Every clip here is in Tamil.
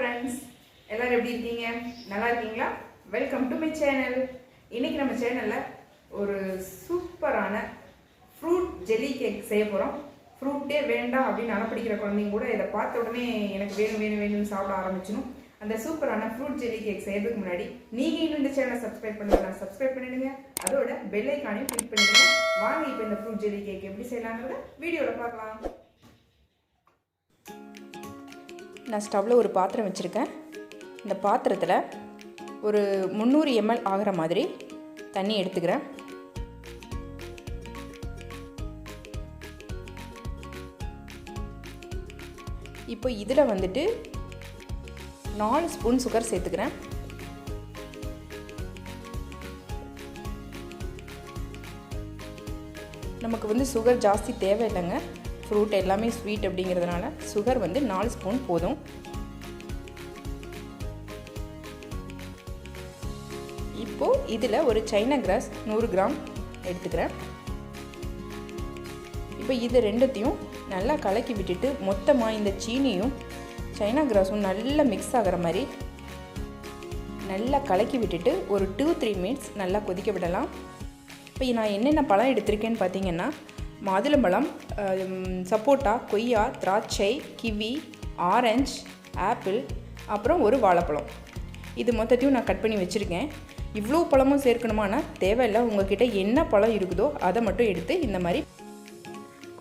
friends, எல்லாரும் எப்படி இருக்கீங்க? நல்லா இருக்கீங்களா? Welcome to my channel. இன்னைக்கு நம்ம சேனல்ல ஒரு சூப்பரான ஃப்ரூட் ஜெல்லி கேக் செய்ய போறோம். ஃப்ரூட்டே வேண்டாம் அப்படின்னு அனுப்பிடிக்கிற குழந்தைங்க கூட இதை பார்த்த உடனே எனக்கு வேணும்னு சாப்பிட ஆரம்பிச்சிடும். அந்த சூப்பரான ஃப்ரூட் ஜெல்லி கேக் செய்யறதுக்கு முன்னாடி நீங்க இன்னும் இந்த சேனலை சப்ஸ்கிரைப் பண்ணலாம், சப்ஸ்கிரைப் பண்ணிடுங்க. அதோட பெல் ஐகானையும் கிளிக் பண்ணிடுங்க. வாங்க இப்போ இந்த ஃப்ரூட் ஜெல்லி கேக் எப்படி செய்யலாம்ன்றத வீடியோல பார்க்கலாம். நான் ஸ்டவ்வில் ஒரு பாத்திரம் வச்சுருக்கேன். இந்த பாத்திரத்தில் ஒரு 300 ml ஆகிற மாதிரி தண்ணி எடுத்துக்கிறேன். இப்போ இதில் வந்துட்டு 4 ஸ்பூன் சுகர் சேர்த்துக்கிறேன். நமக்கு வந்து சுகர் ஜாஸ்தி தேவையில்லைங்க. ஃப்ரூட் எல்லாமே ஸ்வீட் அப்படிங்கிறதுனால சுகர் வந்து 4 ஸ்பூன் போதும். இப்போது இதில் ஒரு சைனா கிராஸ் 100 கிராம் எடுத்துக்கிறேன். இப்போ இது ரெண்டுத்தையும் நல்லா கலக்கி விட்டுட்டு மொத்தமாக இந்த சீனியும் சைனா கிராஸும் நல்லா மிக்ஸ் ஆகிற மாதிரி நல்லா கலக்கி விட்டுட்டு ஒரு 2-3 மினிட்ஸ் நல்லா கொதிக்க விடலாம். இப்போ நான் என்னென்ன பழம் எடுத்திருக்கேன்னு பார்த்தீங்கன்னா, மாதுளம்பழம், சப்போட்டா, கொய்யா, திராட்சை, கிவி, ஆரஞ்சு, ஆப்பிள், அப்புறம் ஒரு வாழைப்பழம். இது மொத்தத்தையும் நான் கட் பண்ணி வச்சுருக்கேன். இவ்வளோ பழமும் சேர்க்கணுமானா தேவையில்லை. உங்கள்கிட்ட என்ன பழம் இருக்குதோ அதை மட்டும் எடுத்து இந்த மாதிரி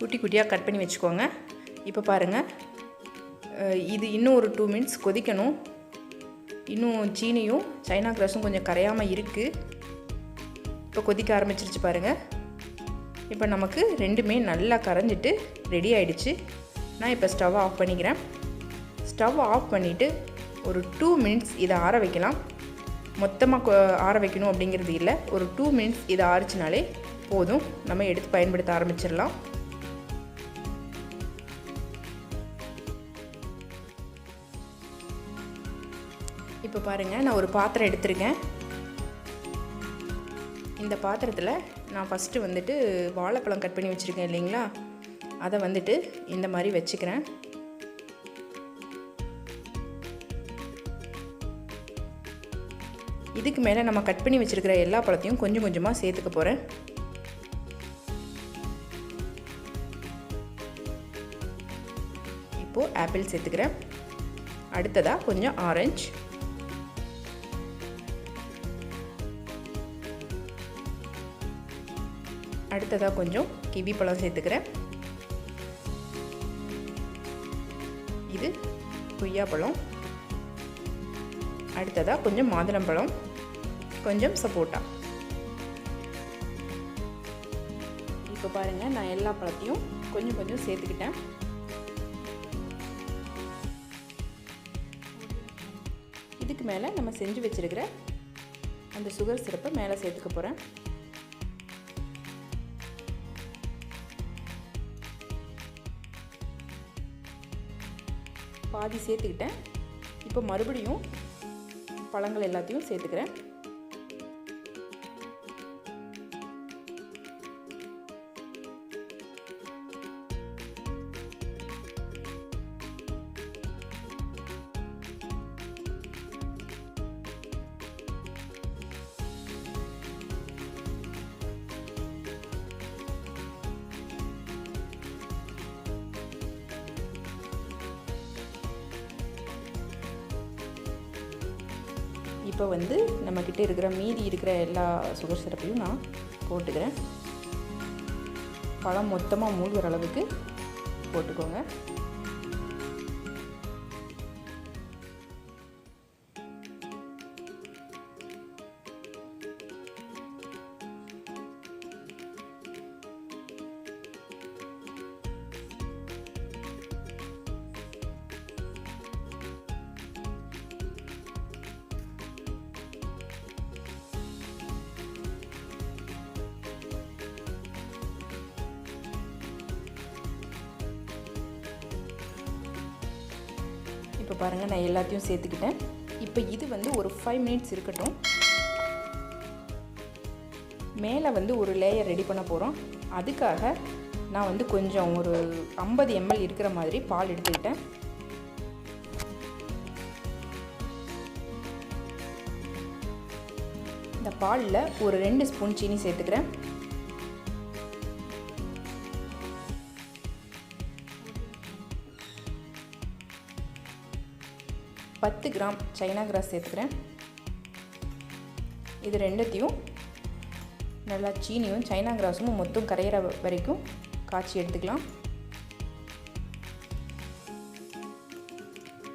குட்டி குட்டியாக கட் பண்ணி வச்சுக்கோங்க. இப்போ பாருங்கள், இது இன்னும் ஒரு 2 மினிட்ஸ் கொதிக்கணும். இன்னும் சீனியும் சைனா கிராஸும் கொஞ்சம் கரையாமல் இருக்குது. இப்போ கொதிக்க ஆரம்பிச்சிருச்சு பாருங்கள். இப்போ நமக்கு ரெண்டுமே நல்லா கரைஞ்சிட்டு ரெடி ஆகிடுச்சு. நான் இப்போ ஸ்டவ் ஆஃப் பண்ணிக்கிறேன். ஸ்டவ் ஆஃப் பண்ணிவிட்டு ஒரு 2 மினிட்ஸ் இதை ஆற வைக்கலாம். மொத்தமாக ஆற வைக்கணும் அப்படிங்கிறது இல்லை. ஒரு 2 மினிட்ஸ் இதை ஆறிச்சினாலே போதும். நம்ம எடுத்து பயன்படுத்த ஆரம்பிச்சிடலாம். இப்போ பாருங்கள், நான் ஒரு பாத்திரம் எடுத்திருக்கேன். இந்த பாத்திரத்தில் நான் ஃபஸ்ட்டு வந்துட்டு வாழைப்பழம் கட் பண்ணி வச்சுருக்கேன் இல்லைங்களா, அதை வந்துட்டு இந்த மாதிரி வச்சுக்கிறேன். இதுக்கு மேலே நம்ம கட் பண்ணி வச்சுருக்கிற எல்லா பழத்தையும் கொஞ்சம் கொஞ்சமாக சேர்த்துக்க போகிறேன். இப்போது ஆப்பிள் சேர்த்துக்கிறேன். அடுத்ததாக கொஞ்சம் ஆரஞ்சு, அடுத்ததாக கொஞ்சம் கிவி பழம் சேர்த்துக்கிறேன். இது கொய்யா பழம். அடுத்ததாக கொஞ்சம் மாதுளம்பழம், கொஞ்சம் சப்போட்டா. இப்போ பாருங்கள், நான் எல்லா பழத்தையும் கொஞ்சம் கொஞ்சம் சேர்த்துக்கிட்டேன். இதுக்கு மேலே நம்ம செஞ்சு வச்சுருக்கிற அந்த சுகர் சிரப்பை மேலே சேர்த்துக்க போகிறேன். பாதி சேர்த்துக்கிட்டேன். இப்போ மறுபடியும் பழங்கள் எல்லாத்தையும் சேர்த்துக்கிறேன். இப்போ வந்து நம்மக்கிட்ட இருக்கிற மீதி இருக்கிற எல்லா சுகர் சிரப்பையும் நான் போட்டுக்கிறேன். பழம் மொத்தமாக மூழ்கிற அளவுக்கு போட்டுக்கோங்க. இப்போ பாருங்கள், நான் எல்லாத்தையும் சேர்த்துக்கிட்டேன். இப்போ இது வந்து ஒரு 5 மினிட்ஸ் இருக்கட்டும். மேலே வந்து ஒரு லேயர் ரெடி பண்ண போகிறோம். அதுக்காக நான் வந்து கொஞ்சம் ஒரு 50 ml இருக்கிற மாதிரி பால் எடுத்துக்கிட்டேன். இந்த பாலில் ஒரு 2 ஸ்பூன் சீனி சேர்த்துக்கிறேன். பத்து கிராம் சைனா கிராஸ் சேர்த்துக்கிறேன். இது ரெண்டுத்தையும் நல்லா சீனியும் சைனா கிராஸும் மொத்தம் கரையிற வரைக்கும் காய்ச்சி எடுத்துக்கலாம்.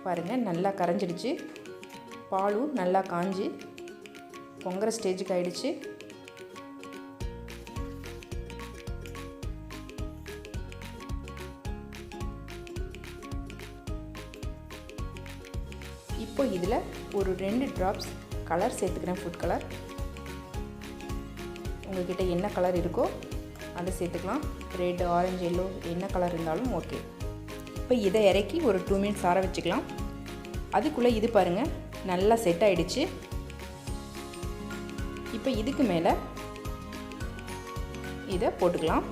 பாருங்கள், நல்லா கரைஞ்சிடுச்சு. பாலும் நல்லா காஞ்சி பொங்குற ஸ்டேஜுக்கு ஆயிடுச்சு. இப்போ இதில் ஒரு 2 ட்ராப்ஸ் கலர் சேர்த்துக்கிறேன். ஃபுட் கலர் உங்கள்கிட்ட என்ன கலர் இருக்கோ அதை சேர்த்துக்கலாம். ரெட், ஆரஞ்சு, எல்லோ என்ன கலர் இருந்தாலும் ஓகே. இப்போ இதை இறக்கி ஒரு 2 மினிட்ஸ் ஆற வச்சுக்கலாம். அதுக்குள்ளே இது பாருங்கள் நல்லா செட் ஆகிடுச்சு. இப்போ இதுக்கு மேலே இதை போட்டுக்கலாம்.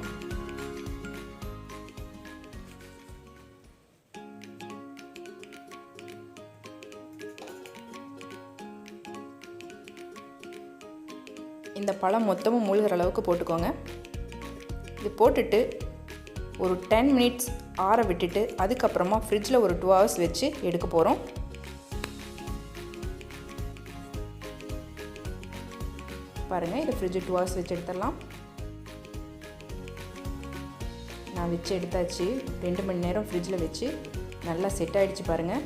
இந்த பழம் மொத்தமும் மூழ்கிற அளவுக்கு போட்டுக்கோங்க. இது போட்டுட்டு ஒரு 10 மினிட்ஸ் ஆற விட்டுட்டு அதுக்கப்புறமா ஃப்ரிட்ஜில் ஒரு 2 ஹவர்ஸ் வச்சு எடுக்க போகிறோம். பாருங்கள், இது ஃப்ரிட்ஜு 2 ஹவர்ஸ் வச்சு எடுத்துடலாம். நான் வச்சு எடுத்தாச்சு. 2 மணி நேரம் ஃப்ரிட்ஜில் வச்சு நல்லா செட் ஆகிடுச்சு பாருங்கள்.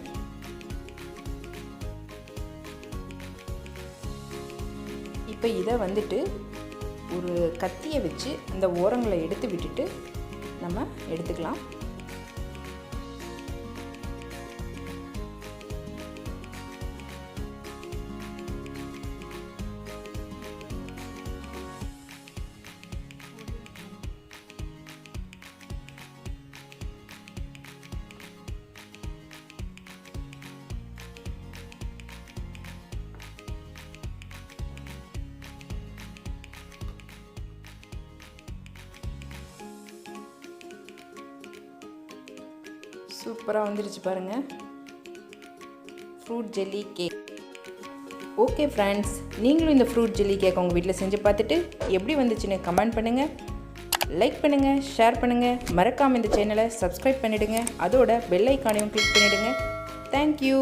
இப்போ இதை வந்துட்டு ஒரு கத்தியை வச்சு அந்த ஓரங்களை எடுத்து விட்டுட்டு நம்ம எடுத்துக்கலாம். சூப்பராக வந்துருச்சு பாருங்கள், fruit jelly cake. Okay friends, நீங்களும் இந்த ஃப்ரூட் ஜெல்லி கேக் உங்கள் வீட்டில் செஞ்சு பார்த்துட்டு எப்படி வந்துச்சுன்னு கமெண்ட் பண்ணுங்கள், லைக் பண்ணுங்கள், ஷேர் பண்ணுங்கள். மறக்காமல் இந்த சேனலை சப்ஸ்கிரைப் பண்ணிவிடுங்க. அதோட பெல் ஐக்கானையும் கிளிக் பண்ணிவிடுங்க. தேங்க்யூ.